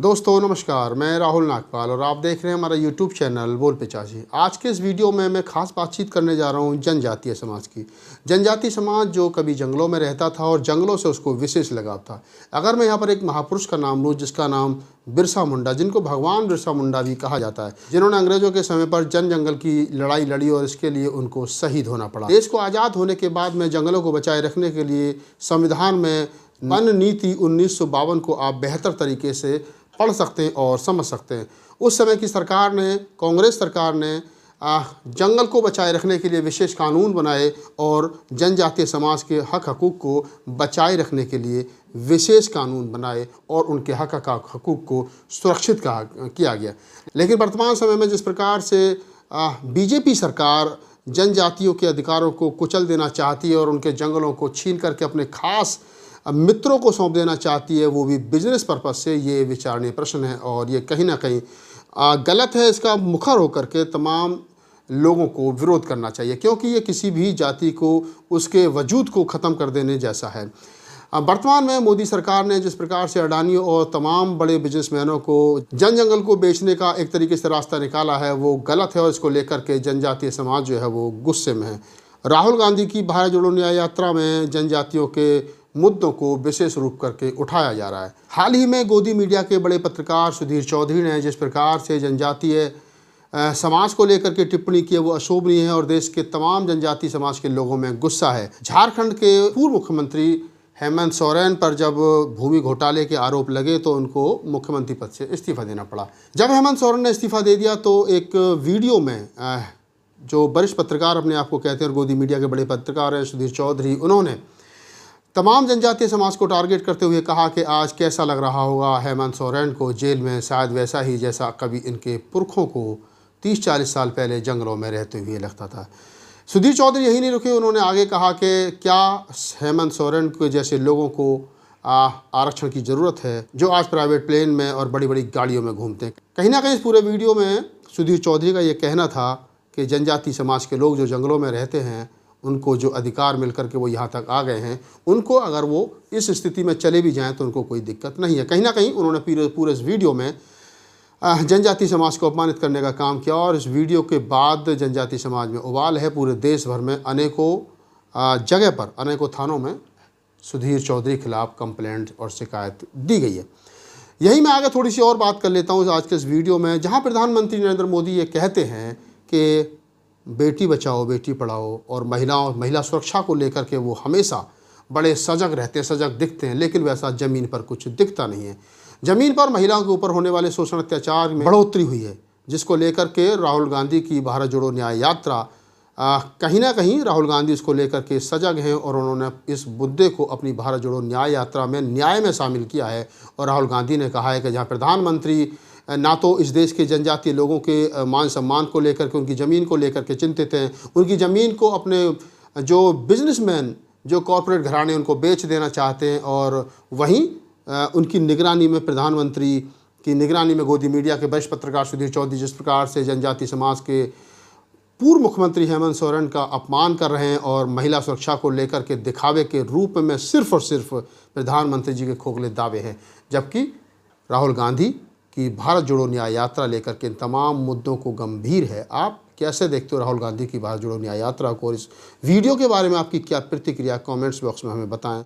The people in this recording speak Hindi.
दोस्तों नमस्कार, मैं राहुल नागपाल और आप देख रहे हैं हमारा यूट्यूब चैनल बोल पिचासी। आज के इस वीडियो में मैं खास बातचीत करने जा रहा हूं जनजातीय समाज की। जनजातीय समाज जो कभी जंगलों में रहता था और जंगलों से उसको विशेष लगाव था। अगर मैं यहाँ पर एक महापुरुष का नाम लूँ जिसका नाम बिरसा मुंडा, जिनको भगवान बिरसा मुंडा भी कहा जाता है, जिन्होंने अंग्रेजों के समय पर जंगल की लड़ाई लड़ी और इसके लिए उनको शहीद होना पड़ा। देश को आज़ाद होने के बाद में जंगलों को बचाए रखने के लिए संविधान में वन नीति 1952 को आप बेहतर तरीके से पढ़ सकते हैं और समझ सकते हैं। उस समय की सरकार ने, कांग्रेस सरकार ने जंगल को बचाए रखने के लिए विशेष कानून बनाए और जनजातीय समाज के हक हकूक़ को बचाए रखने के लिए विशेष कानून बनाए और उनके हक हकूक़ को सुरक्षित किया गया। लेकिन वर्तमान समय में जिस प्रकार से बीजेपी सरकार जनजातियों के अधिकारों को कुचल देना चाहती है और उनके जंगलों को छीन करके अपने खास मित्रों को सौंप देना चाहती है, वो भी बिजनेस पर्पस से, ये विचारणीय प्रश्न है और ये कहीं ना कहीं गलत है। इसका मुखर होकर के तमाम लोगों को विरोध करना चाहिए, क्योंकि ये किसी भी जाति को, उसके वजूद को ख़त्म कर देने जैसा है। वर्तमान में मोदी सरकार ने जिस प्रकार से अडानी और तमाम बड़े बिजनेसमैनों को जंगल को बेचने का एक तरीके से रास्ता निकाला है, वो गलत है और इसको लेकर के जनजातीय समाज जो है वो गुस्से में है। राहुल गांधी की भारत जोड़ो न्याय यात्रा में जनजातियों के मुद्दों को विशेष रूप करके उठाया जा रहा है। हाल ही में गोदी मीडिया के बड़े पत्रकार सुधीर चौधरी ने जिस प्रकार से जनजातीय समाज को लेकर के टिप्पणी की है वो अशोभनीय है और देश के तमाम जनजातीय समाज के लोगों में गुस्सा है। झारखंड के पूर्व मुख्यमंत्री हेमंत सोरेन पर जब भूमि घोटाले के आरोप लगे तो उनको मुख्यमंत्री पद से इस्तीफा देना पड़ा। जब हेमंत सोरेन ने इस्तीफा दे दिया तो एक वीडियो में जो वरिष्ठ पत्रकार अपने आप को कहते हैं और गोदी मीडिया के बड़े पत्रकार हैं सुधीर चौधरी, उन्होंने तमाम जनजातीय समाज को टारगेट करते हुए कहा कि आज कैसा लग रहा होगा हेमंत सोरेन को जेल में, शायद वैसा ही जैसा कभी इनके पुरखों को 30-40 साल पहले जंगलों में रहते हुए लगता था। सुधीर चौधरी यही नहीं रुके, उन्होंने आगे कहा कि क्या हेमंत सोरेन के जैसे लोगों को आरक्षण की ज़रूरत है जो आज प्राइवेट प्लेन में और बड़ी बड़ी गाड़ियों में घूमते हैं। कहीं ना कहीं इस पूरे वीडियो में सुधीर चौधरी का ये कहना था कि जनजातीय समाज के लोग जो जंगलों में रहते हैं, उनको जो अधिकार मिल कर के वो यहाँ तक आ गए हैं, उनको अगर वो इस स्थिति में चले भी जाएं तो उनको कोई दिक्कत नहीं है। कहीं ना कहीं उन्होंने पूरे इस वीडियो में जनजातीय समाज को अपमानित करने का काम किया और इस वीडियो के बाद जनजातीय समाज में उबाल है। पूरे देश भर में अनेकों जगह पर, अनेकों थानों में सुधीर चौधरी के खिलाफ कंप्लेंट और शिकायत दी गई है। यही मैं आगे थोड़ी सी और बात कर लेता हूँ आज के इस वीडियो में, जहाँ प्रधानमंत्री नरेंद्र मोदी ये कहते हैं कि बेटी बचाओ बेटी पढ़ाओ और महिला सुरक्षा को लेकर के वो हमेशा बड़े सजग रहते हैं, सजग दिखते हैं, लेकिन वैसा ज़मीन पर कुछ दिखता नहीं है। ज़मीन पर महिलाओं के ऊपर होने वाले शोषण अत्याचार में बढ़ोतरी हुई है, जिसको लेकर के राहुल गांधी की भारत जोड़ो न्याय यात्रा कहीं ना कहीं राहुल गांधी इसको लेकर के सजग हैं और उन्होंने इस मुद्दे को अपनी भारत जोड़ो न्याय यात्रा में न्याय में शामिल किया है। और राहुल गांधी ने कहा है कि जहाँ प्रधानमंत्री ना तो इस देश के जनजातीय लोगों के मान सम्मान को लेकर के, उनकी ज़मीन को लेकर के चिंतित हैं, उनकी ज़मीन को अपने जो बिजनेसमैन, जो कॉरपोरेट घराने उनको बेच देना चाहते हैं, और वहीं उनकी निगरानी में, प्रधानमंत्री की निगरानी में गोदी मीडिया के वरिष्ठ पत्रकार सुधीर चौधरी जिस प्रकार से जनजातीय समाज के पूर्व मुख्यमंत्री हेमंत सोरेन का अपमान कर रहे हैं और महिला सुरक्षा को लेकर के दिखावे के रूप में सिर्फ और सिर्फ प्रधानमंत्री जी के खोखले दावे हैं, जबकि राहुल गांधी कि भारत जोड़ो न्याय यात्रा लेकर के इन तमाम मुद्दों को गंभीर है। आप कैसे देखते हो राहुल गांधी की भारत जोड़ो न्याय यात्रा को और इस वीडियो के बारे में आपकी क्या प्रतिक्रिया, कमेंट्स बॉक्स में हमें बताएं।